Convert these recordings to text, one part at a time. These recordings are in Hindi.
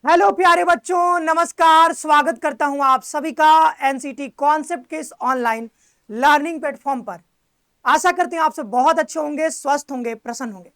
हेलो प्यारे बच्चों, नमस्कार। स्वागत करता हूं आप सभी का एनसीटी कॉन्सेप्ट के इस ऑनलाइन लर्निंग प्लेटफॉर्म पर। आशा करते हैं आप सब बहुत अच्छे होंगे, स्वस्थ होंगे, प्रसन्न होंगे।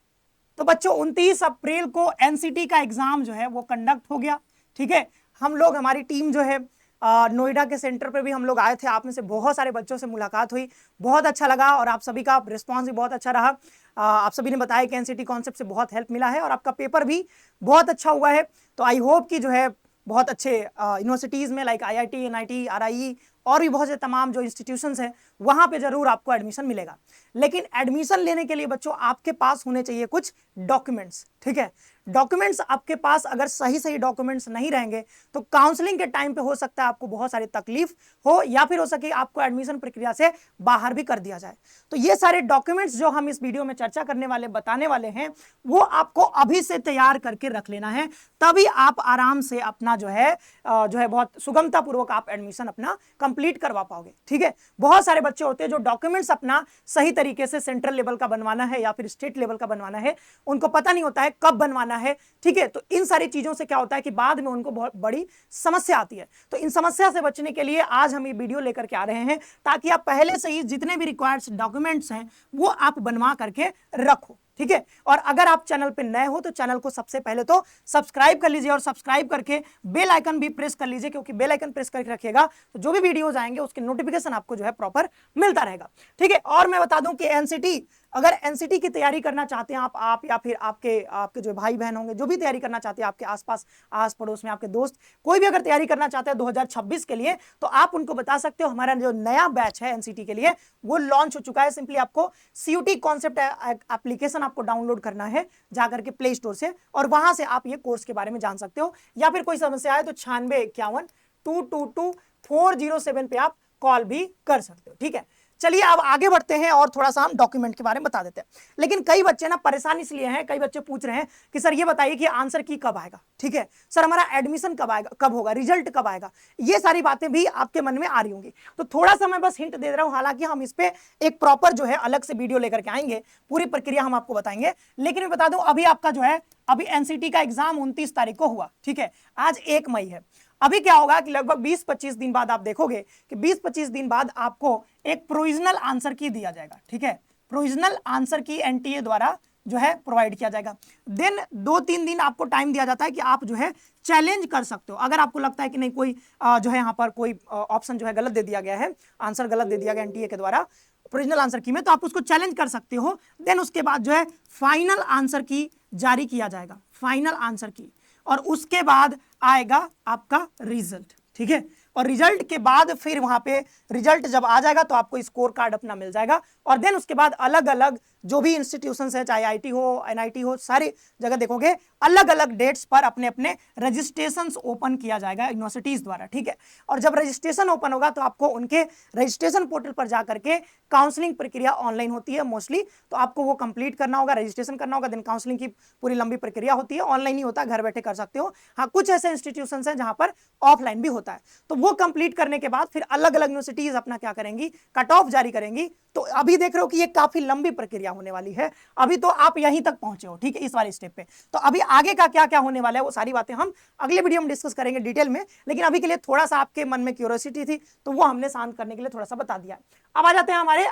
तो बच्चों 29 अप्रैल को एनसीटी का एग्जाम जो है वो कंडक्ट हो गया। ठीक है, हम लोग हमारी टीम जो है नोएडा के सेंटर पे भी हम लोग आए थे। आप में से बहुत सारे बच्चों से मुलाकात हुई, बहुत अच्छा लगा और आप सभी का रिस्पांस भी बहुत अच्छा रहा। आप सभी ने बताया कि एनसीटी कॉन्सेप्ट से बहुत हेल्प मिला है और आपका पेपर भी बहुत अच्छा हुआ है। तो आई होप कि जो है बहुत अच्छे यूनिवर्सिटीज़ में लाइक आईआईटी, एनआईटी, आरआई और भी बहुत से तमाम जो इंस्टीट्यूशंस हैं वहां पे जरूर आपको एडमिशन मिलेगा। लेकिन एडमिशन लेने के लिए बच्चों आपके पास होने चाहिए कुछ डॉक्यूमेंट्स। ठीक है, डॉक्यूमेंट्स आपके पास अगर सही सही डॉक्यूमेंट्स नहीं रहेंगे तो काउंसलिंग के टाइम पे हो सकता है आपको बहुत सारी तकलीफ हो या फिर हो सके आपको एडमिशन प्रक्रिया से बाहर भी कर दिया जाए। तो ये सारे डॉक्यूमेंट्स जो हम इस वीडियो में चर्चा करने वाले बताने वाले हैं वो आपको अभी से तैयार करके रख लेना है, तभी आप आराम से अपना जो है बहुत सुगमता पूर्वक आप एडमिशन अपना कंप्लीट करवा पाओगे। ठीक है, बहुत सारे बच्चे होते हैं जो डॉक्यूमेंट्स अपना सही तरीके से सेंट्रल लेवल का बनवाना है या फिर स्टेट लेवल का बनवाना है, उनको पता नहीं होता है कब बनवाना है। ठीक है, तो इन सारी चीजों से क्या होता है कि बाद में उनको बहुत बड़ी समस्या आती है। तो इन समस्या से बचने के लिए आज हम ये वीडियो लेकर के आ रहे हैं ताकि आप पहले से ही जितने भी रिक्वायर्ड डॉक्यूमेंट्स हैं वो आप बनवा करके रखो। ठीक है, और अगर आप चैनल पे नए हो तो चैनल को सबसे पहले तो सब्सक्राइब कर लीजिए और सब्सक्राइब करके बेल आइकन भी प्रेस कर लीजिए, क्योंकि बेल आइकन प्रेस करके रखिएगा तो जो भी वीडियोस आएंगे उसके नोटिफिकेशन आपको जो है प्रॉपर मिलता रहेगा। ठीक है, और मैं बता दूं कि एनसीटी, अगर एनसीटी की तैयारी करना चाहते हैं आप या फिर आपके जो भाई बहन होंगे जो भी तैयारी करना चाहते हैं, आपके आसपास आस पड़ोस में आपके दोस्त कोई भी अगर तैयारी करना चाहते हैं 2026 के लिए, तो आप उनको बता सकते हो हमारा जो नया बैच है एनसीटी के लिए वो लॉन्च हो चुका है। सिंपली आपको सीयूटी कॉन्सेप्ट एप्लीकेशन आपको डाउनलोड करना है जाकर के प्ले स्टोर से, और वहां से आप ये कोर्स के बारे में जान सकते हो। या फिर कोई समस्या है तो 9651222407 पे आप कॉल भी कर सकते हो। ठीक है, चलिए अब आगे बढ़ते हैं और थोड़ा सा हम डॉक्यूमेंट के बारे में बता देते हैं। लेकिन कई बच्चे ना परेशान इसलिए हैं, कई बच्चे पूछ रहे हैं कि सर ये बताइए कि आंसर की कब आएगा। ठीक है सर, हमारा एडमिशन कब आएगा, कब होगा, रिजल्ट कब आएगा, ये सारी बातें भी आपके मन में आ रही होंगी। तो थोड़ा सा मैं बस हिंट दे रहा हूं, हालांकि हम इस पे एक प्रॉपर जो है अलग से वीडियो लेकर के आएंगे, पूरी प्रक्रिया हम आपको बताएंगे। लेकिन मैं बता दूं अभी आपका जो है अभी एनसीटी का एग्जाम 29 तारीख को हुआ। ठीक है, आज 1 मई है। अभी क्या होगा कि लगभग 20-25 दिन बाद आप देखोगे कि 20-25 दिन बाद आपको एक प्रोविजनल आंसर की दिया जाएगा। ठीक है, प्रोविजनल आंसर की एनटीए द्वारा जो है प्रोवाइड किया जाएगा। देन 2-3 दिन आपको टाइम दिया जाता है कि आप जो है चैलेंज कर सकते हो। अगर आपको लगता है कि नहीं कोई जो है यहाँ पर कोई ऑप्शन जो है गलत दे दिया गया है, आंसर गलत दे दिया गया एनटीए के द्वारा प्रोविजनल आंसर की में, तो आप उसको चैलेंज कर सकते हो। देन उसके बाद जो है फाइनल आंसर की जारी किया जाएगा, फाइनल आंसर की, और उसके बाद आएगा आपका रिजल्ट। ठीक है, और रिजल्ट के बाद फिर वहां पे रिजल्ट जब आ जाएगा तो आपको स्कोर कार्ड अपना मिल जाएगा। और देन उसके बाद अलग अलग जो भी इंस्टीट्यूशंस है, चाहे आईटी हो, एनआईटी हो, सारी जगह देखोगे अलग अलग डेट्स पर अपने अपने रजिस्ट्रेशंस ओपन किया जाएगा यूनिवर्सिटीज द्वारा। ठीक है, और जब रजिस्ट्रेशन ओपन होगा तो आपको उनके रजिस्ट्रेशन पोर्टल पर जाकर के काउंसलिंग प्रक्रिया ऑनलाइन होती है मोस्टली, तो आपको वो कंप्लीट करना होगा, रजिस्ट्रेशन करना होगा। देन काउंसलिंग की पूरी लंबी प्रक्रिया होती है, ऑनलाइन ही होता है, घर बैठे कर सकते हो। हाँ, कुछ ऐसे इंस्टीट्यूशंस हैं जहां पर ऑफलाइन भी होता है। तो वो कंप्लीट करने के बाद फिर अलग अलग यूनिवर्सिटीज अपना क्या करेंगी, कट ऑफ जारी करेंगी। तो अभी देख रहे हो कि ये काफी लंबी प्रक्रिया होने वाली है। अभी तो आप यहीं तक पहुंचे हो, ठीक है, इस वाले स्टेप पे। तो अभी आगे का क्या क्या होने वाला है वो सारी बातें हम अगले वीडियो में डिस्कस करेंगे डिटेल में। लेकिन अभी के लिए थोड़ा सा आपके मन में क्यूरियोसिटी थी तो वो हमने शांत करने के लिए थोड़ा सा बता दिया। अब आ जाते हैं हमारे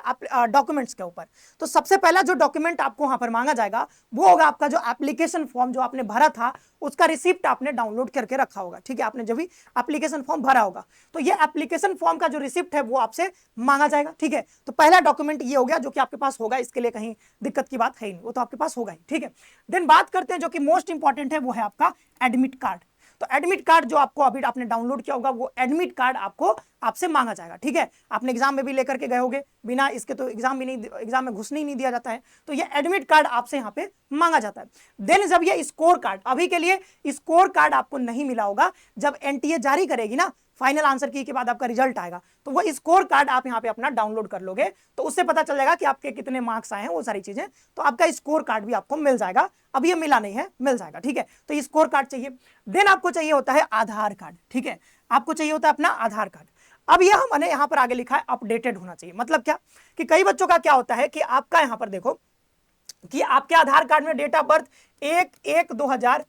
डॉक्यूमेंट्स के ऊपर। तो सबसे पहला जो डॉक्यूमेंट आपको वहां पर मांगा जाएगा वो होगा आपका जो एप्लीकेशन फॉर्म जो आपने भरा था उसका रिसिप्ट आपने डाउनलोड करके रखा होगा। ठीक है, आपने जब भी एप्लीकेशन फॉर्म भरा होगा तो ये एप्लीकेशन फॉर्म का जो रिसिप्ट है वो आपसे मांगा जाएगा। ठीक है, तो पहला डॉक्यूमेंट ये हो गया जो कि आपके पास होगा, इसके लिए कहीं दिक्कत की बात है ही नहीं, वो तो आपके पास होगा ही। ठीक है, देन बात करते हैं जो कि मोस्ट इंपॉर्टेंट है, वो है आपका एडमिट कार्ड। तो एडमिट कार्ड जो आपको अभी आपने डाउनलोड किया होगा वो एडमिट कार्ड आपको आपसे मांगा जाएगा। ठीक है, आपने एग्जाम में भी लेकर के गए होगे, बिना इसके तो एग्जाम में घुसने ही नहीं दिया जाता है। तो ये एडमिट कार्ड आपसे यहाँ पे मांगा जाता है। देन जब ये स्कोर कार्ड, अभी के लिए स्कोर कार्ड आपको नहीं मिला होगा, जब एनटीए जारी करेगी ना फाइनल आंसर की के बाद आपका रिजल्ट आएगा तो वो स्कोर कार्ड आप यहाँ पे अपना डाउनलोड कर लोगे, तो उससे पता चल जाएगा कि आपके कितने मार्क्स आए हैं, वो सारी चीजें। तो आपका स्कोर कार्ड भी आपको मिल जाएगा, अभी ये मिला नहीं है, मिल जाएगा। ठीक है, तो स्कोर कार्ड चाहिए। देन आपको चाहिए होता है आधार कार्ड। ठीक है, आपको चाहिए होता है अपना आधार कार्ड। अब यह मैंने यहां पर आगे लिखा है अपडेटेड होना चाहिए। मतलब क्या कि कई बच्चों का क्या होता है कि आपका यहां पर देखो कि आपके आधार कार्ड में डेट ऑफ बर्थ 1/1/2000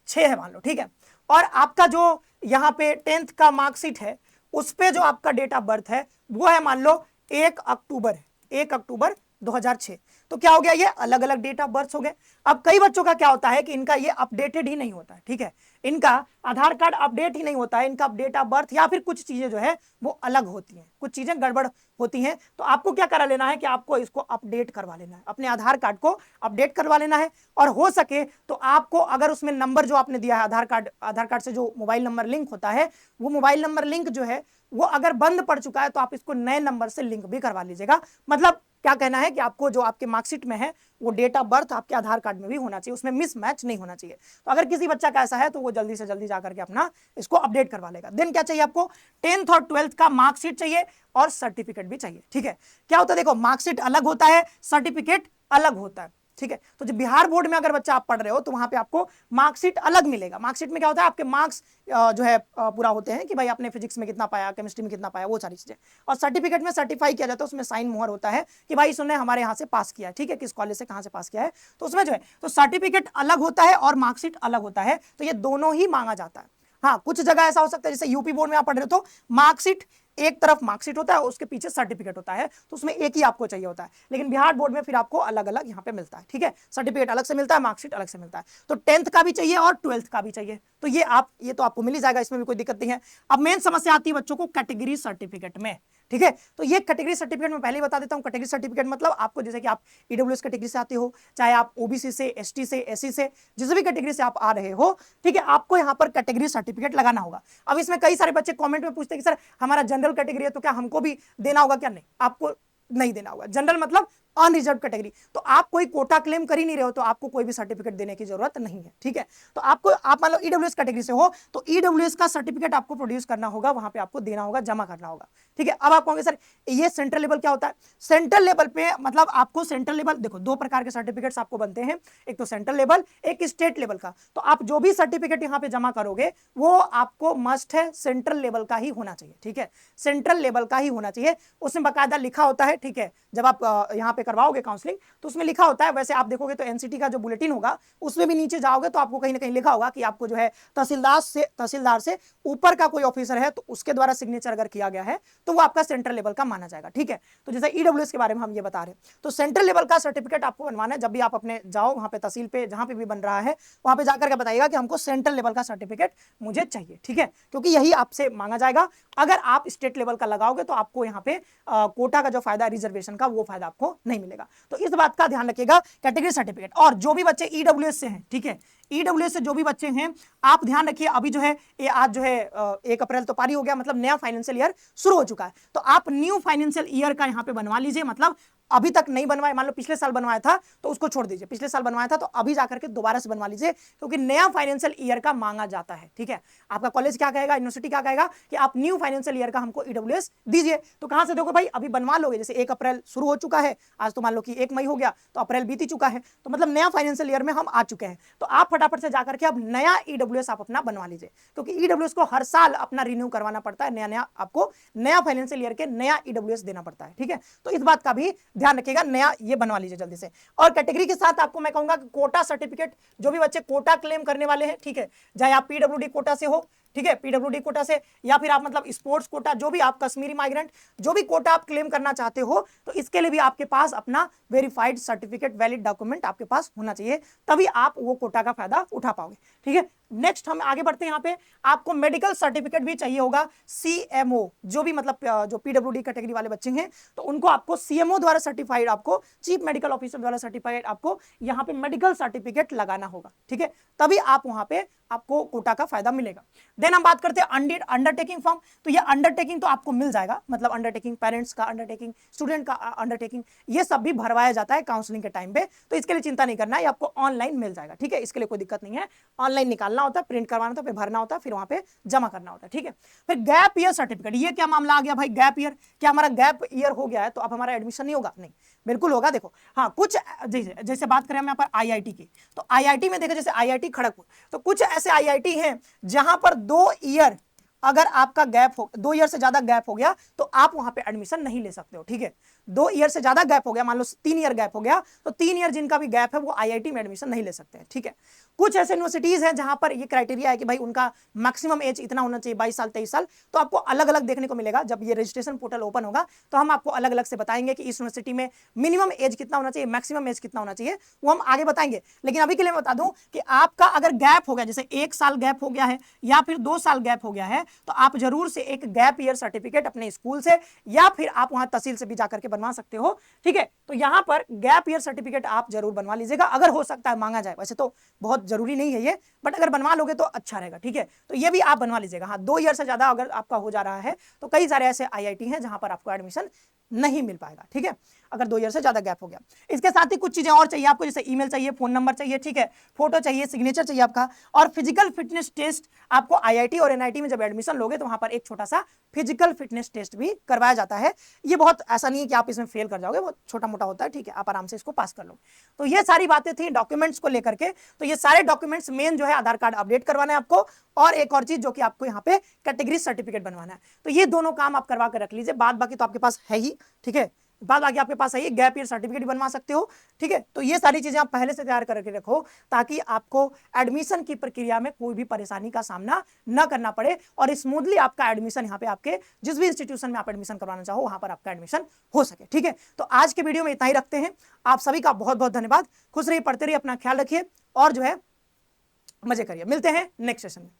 6 है मान लो, ठीक है। और आपका जो यहाँ पे 10th का मार्कशीट है उस पे जो आपका डेट ऑफ बर्थ है वो है मान लो 1 अक्टूबर है, 1 अक्टूबर 2006। तो क्या हो गया, ये अलग अलग डेट ऑफ बर्थ हो गए। अब कई बच्चों का क्या होता है कि इनका ये अपडेटेड ही नहीं होता है, ठीक है, इनका आधार कार्ड अपडेट ही नहीं होता है, इनका डेट ऑफ बर्थ या फिर कुछ चीजें जो है वो अलग होती हैं, कुछ चीजें गड़बड़ होती हैं। तो आपको क्या करा लेना है कि आपको इसको अपडेट करवा लेना है, अपने आधार कार्ड को अपडेट करवा लेना है। और हो सके तो आपको अगर उसमें नंबर जो आपने दिया है आधार कार्ड से जो मोबाइल नंबर लिंक होता है, वो मोबाइल नंबर लिंक जो है वो अगर बंद पड़ चुका है तो आप इसको नए नंबर से लिंक भी करवा लीजिएगा। मतलब क्या कहना है कि आपको जो आपके मार्कशीट में है वो डेट ऑफ बर्थ आपके आधार कार्ड में भी होना चाहिए, उसमें मिसमैच नहीं होना चाहिए। तो अगर किसी बच्चा का ऐसा है तो वो जल्दी से जल्दी जाकर के अपना इसको अपडेट करवा लेगा। देन क्या चाहिए आपको, 10th और 12th का मार्कशीट चाहिए और सर्टिफिकेट भी चाहिए, ठीक है। क्या होता है देखो, मार्कशीट अलग होता है, सर्टिफिकेट अलग होता है, ठीक है। तो जो बिहार बोर्ड में अगर बच्चा आप पढ़ रहे हो तो वहां पे आपको मार्कशीट अलग मिलेगा। मार्कशीट में क्या होता है, आपके मार्क्स जो है पूरा होते हैं कि भाई आपने फिजिक्स में कितना पाया, केमिस्ट्री में कितना पाया, वो सारी चीजें। और सर्टिफिकेट में सर्टिफाई किया जाता है, उसमें साइन मोहर होता है कि भाई इसने हमारे यहाँ से पास किया है, ठीक है, किस कॉलेज से कहाँ से पास किया है। तो उसमें जो है तो सर्टिफिकेट अलग होता है और मार्कशीट अलग होता है, तो ये दोनों ही मांगा जाता है। हाँ, कुछ जगह ऐसा हो सकता है जैसे यूपी बोर्ड में आप पढ़ रहे हो तो मार्कशीट एक तरफ मार्कशीट होता है, उसके पीछे सर्टिफिकेट होता है, तो उसमें एक ही आपको चाहिए होता है। लेकिन बिहार बोर्ड में फिर आपको अलग अलग यहाँ पे मिलता है, ठीक है, सर्टिफिकेट अलग से मिलता है, मार्कशीट अलग से मिलता है। तो 10th का भी चाहिए और 12th का भी चाहिए, तो ये तो आपको मिल ही जाएगा, इसमें भी कोई दिक्कत नहीं है। अब मेन समस्या आती है बच्चों को कैटेगरी सर्टिफिकेट में, ठीक है। तो ये कैटेगरी सर्टिफिकेट में पहले ही बता देता हूं। कैटेगरी सर्टिफिकेट मतलब आपको जैसे कि आप ईडब्ल्यूएस कैटेगरी से आते हो, चाहे आप ओबीसी से, एसटी से, एससी से, जिस भी कैटेगरी से आप आ रहे हो, ठीक है, आपको यहाँ पर कैटेगरी सर्टिफिकेट लगाना होगा। अब इसमें कई सारे बच्चे कमेंट में पूछते हैं कि सर हमारा जनरल कैटेगरी है तो क्या हमको भी देना होगा क्या? नहीं, आपको नहीं देना होगा। जनरल मतलब अनरिजर्व कैटेगरी, तो आप कोई कोटा क्लेम कर ही नहीं रहे हो तो आपको कोई भी सर्टिफिकेट देने की जरूरत नहीं है, ठीक है। तो आप मान लो ईडब्ल्यूएस कैटेगरी से हो तो ईडब्ल्यूएस का सर्टिफिकेट आपको प्रोड्यूस करना होगा, वहां पे आपको देना होगा, जमा करना होगा, ठीक है। अब आप कहोगे सर ये सेंट्रल लेवल क्या होता है? सेंट्रल लेवल पे मतलब आपको सेंट्रल लेवल, देखो दो प्रकार के सर्टिफिकेट्स आपको बनते हैं, एक तो सेंट्रल लेवल, एक स्टेट लेवल का। तो आप जो भी सर्टिफिकेट यहाँ पे जमा करोगे वो आपको मस्ट है सेंट्रल लेवल का ही होना चाहिए, ठीक है, सेंट्रल लेवल का ही होना चाहिए। उसमें बाकायदा लिखा होता है, ठीक है, जब आप यहाँ पे करवाओगे काउंसलिंग तो उसमें लिखा होता है। वैसे आप देखोगे तो एनसीटी का जो बुलेटिन होगा उसमें भी नीचे जाओगे तो आपको कहीं ना कहीं लिखा होगा कि आपको जो है तहसीलदार से ऊपर का कोई ऑफिसर है तो उसके द्वारा सिग्नेचर अगर किया गया है तो वो आपका सेंट्रल लेवल का माना जाएगा, ठीक है। तो जैसे ईडब्ल्यूएस के बारे में हम ये बता रहे हैं, तो सेंट्रल लेवल का सर्टिफिकेट आपको बनवाना है। जब भी आप अपने जाओ वहां पे तहसील पे जहां पे भी बन रहा है वहां पे जाकर के बताइएगा कि हमको सेंट्रल लेवल का सर्टिफिकेट मुझे चाहिए, ठीक है, क्योंकि यही आपसे मांगा जाएगा। अगर आप स्टेट लेवल का लगाओगे तो आपको यहाँ पे कोटा का जो फायदा रिजर्वेशन का वो फायदा आपको नहीं मिलेगा। तो इस बात का ध्यान रखिएगा, कैटेगरी सर्टिफिकेट। और जो भी बच्चे ईडब्ल्यूएस से हैं, ठीक है, ईडब्ल्यूएस से जो भी बच्चे हैं आप ध्यान रखिए, अभी जो है ये आज जो है 1 अप्रैल तो पारी हो गया, मतलब नया फाइनेंशियल ईयर शुरू हो चुका है। तो आप न्यू फाइनेंशियल ईयर का यहाँ पे बनवा लीजिए, मतलब अभी तक नहीं बनवाए, मान लो पिछले साल बनवाया था तो उसको छोड़ दीजिए, पिछले साल बनवाया था तो अभी जाकर के दोबारा से बनवा लीजिए, क्योंकि नया फाइनेंशियल ईयर का मांगा जाता है, ठीक है। आपका कॉलेज क्या कहेगा, यूनिवर्सिटी क्या कहेगा कि आप न्यू फाइनेंशियल ईयर का हमको ईडब्ल्यूएस दीजिए। तो कहां से दोगे भाई, अभी बनवा लोगे, जैसे 1 अप्रैल शुरू हो चुका है, आज तो मान लो कि 1 मई हो गया तो अप्रैल बीत ही चुका है, तो मतलब नया फाइनेंशियल ईयर में हम आ चुके हैं। तो आप फटाफट से जाकर के अब नया ईडब्ल्यूएस आप अपना बनवा लीजिए, क्योंकि ईडब्ल्यूएस को हर साल अपना रिन्यू करवाना पड़ता है, नया आपको नया फाइनेंशियल ईयर के नया ईडब्ल्यूएस देना पड़ता है, ठीक है। तो इस बात का भी ध्यान रखिएगा, नया ये बनवा लीजिए जल्दी से। और कैटेगरी के साथ आपको मैं कहूंगा कि कोटा सर्टिफिकेट, जो भी बच्चे कोटा क्लेम करने वाले हैं, ठीक है, चाहे आप पीडब्ल्यूडी कोटा से हो, ठीक है, पीडब्ल्यूडी कोटा से, या फिर आप मतलब स्पोर्ट्स कोटा, जो भी आप कश्मीरी माइग्रेंट, जो भी कोटा आप क्लेम करना चाहते हो, तो इसके लिए भी आपके पास अपना वेरीफाइड सर्टिफिकेट, वैलिड डॉक्यूमेंट आपके पास होना चाहिए, तभी आप वो कोटा का फायदा उठा पाओगे, ठीक है। नेक्स्ट हम आगे बढ़ते हैं, यहाँ पे आपको मेडिकल सर्टिफिकेट भी चाहिए होगा, सीएमओ, जो भी मतलब जो पीडब्ल्यूडी कैटेगरी वाले बच्चे हैं तो उनको आपको सीएमओ द्वारा सर्टिफाइड, आपको चीफ मेडिकल ऑफिसर द्वारा सर्टिफाइड आपको यहाँ पे मेडिकल सर्टिफिकेट लगाना होगा, ठीक है, तभी आप वहां पे आपको कोटा का फायदा मिलेगा। देन हम बात करते हैं अंडरटेकिंग फॉर्म। तो ये अंडरटेकिंग तो आपको मिल जाएगा, मतलब अंडरटेकिंग, पेरेंट्स का अंडरटेकिंग, स्टूडेंट का अंडरटेकिंग, ये सब भी भरवाया जाता है काउंसलिंग के टाइम पे, तो इसके लिए चिंता नहीं करना है, ये आपको ऑनलाइन मिल जाएगा, ठीक है, इसके लिए कोई दिक्कत नहीं है। ऑनलाइन निकालना होता है, प्रिंट करवाना होता है, फिर भरना होता है, फिर वहां पे जमा करना होता है, ठीक है। फिर गैप ईयर सर्टिफिकेट, ये क्या मामला आ गया भाई, गैप ईयर, क्या हमारा गैप ईयर हो गया है तो अब हमारा एडमिशन नहीं होगा? नहीं, बिल्कुल होगा। देखो हाँ, कुछ जैसे बात करें हम यहाँ पर आईआईटी की, तो आईआईटी में देखो जैसे आईआईटी खड़गपुर, तो कुछ ऐसे आईआईटी हैं जहां पर 2 ईयर अगर आपका गैप हो, 2 ईयर से ज्यादा गैप हो गया तो आप वहां पे एडमिशन नहीं ले सकते हो, ठीक है। 2 ईयर से ज्यादा गैप हो गया, मान लो 3 ईयर गैप हो गया, तो 3 ईयर जिनका भी गैप है वो आईआईटी में एडमिशन नहीं ले सकते हैं, ठीक है। कुछ ऐसे यूनिवर्सिटीज हैं जहां पर ये क्राइटेरिया है कि भाई उनका मैक्सिमम एज इतना होना चाहिए, 22 साल 23 साल, तो आपको अलग अलग देखने को मिलेगा। जब ये रजिस्ट्रेशन पोर्टल ओपन होगा तो हम आपको अलग अलग से बताएंगे कि इस यूनिवर्सिटी में मिनिमम एज कितना होना चाहिए, मैक्सिमम एज कितना होना चाहिए, वो हम आगे बताएंगे। लेकिन अभी के लिए बता दूं कि आपका अगर गैप हो गया, जैसे 1 साल गैप हो गया है या फिर 2 साल गैप हो गया है, तो आप जरूर से एक गैप ईयर सर्टिफिकेट अपने स्कूल से या फिर आप वहां तहसील से भी जाकर के बनवा सकते हो, ठीक है। तो यहां पर गैप ईयर सर्टिफिकेट आप जरूर बनवा लीजिएगा, अगर हो सकता है मांगा जाए, वैसे तो बहुत जरूरी नहीं है ये, बट अगर बनवा लोगे तो अच्छा रहेगा, ठीक है। तो ये भी आप बनवा लीजिएगा। हाँ, 2 ईयर से ज्यादा अगर आपका हो जा रहा है तो कई सारे ऐसे आईआईटी हैं जहां पर आपको एडमिशन नहीं मिल पाएगा, ठीक है, अगर 2 ईयर से ज्यादा गैप हो गया। इसके साथ ही कुछ चीजें और चाहिए आपको, जैसे ईमेल चाहिए, फोन नंबर चाहिए, ठीक है, फोटो चाहिए, सिग्नेचर चाहिए आपका, और फिजिकल फिटनेस टेस्ट आपको आईआईटी और एनआईटी में जब एडमिशन लोगे तो वहां पर एक छोटा सा फिजिकल फिटनेस टेस्ट भी करवाया जाता है। ये बहुत ऐसा नहीं है कि आप इसमें फेल कर जाओगे, बहुत छोटा मोटा होता है, ठीक है, आप आराम से इसको पास कर लो। तो ये सारी बातें थी डॉक्यूमेंट्स को लेकर के। तो ये सारे डॉक्यूमेंट्स मेन जो है आधार कार्ड अपडेट करवाना है आपको, और एक और चीज जो कि आपको यहाँ पे कैटेगरी सर्टिफिकेट बनवाना है। तो ये दोनों काम आप करवा कर रख लीजिए, बाद बाकी तो आपके पास है ही, ठीक है, बाद बाकी आपके पास है ही, गैप ईयर सर्टिफिकेट बनवा सकते हो, ठीक है। तो ये सारी चीजें आप पहले से तैयार करके रखो ताकि आपको एडमिशन की प्रक्रिया में कोई भी परेशानी का सामना न करना पड़े और स्मूथली आपका एडमिशन यहाँ पे आपके जिस भी इंस्टीट्यूशन में आप एडमिशन करवाना चाहो वहां पर आपका एडमिशन हो सके, ठीक है। तो आज के वीडियो में इतना ही रखते हैं। आप सभी का बहुत बहुत धन्यवाद। खुश रहिए, पढ़ते रहिए, अपना ख्याल रखिए और जो है मजे करिए। मिलते हैं नेक्स्ट सेशन में।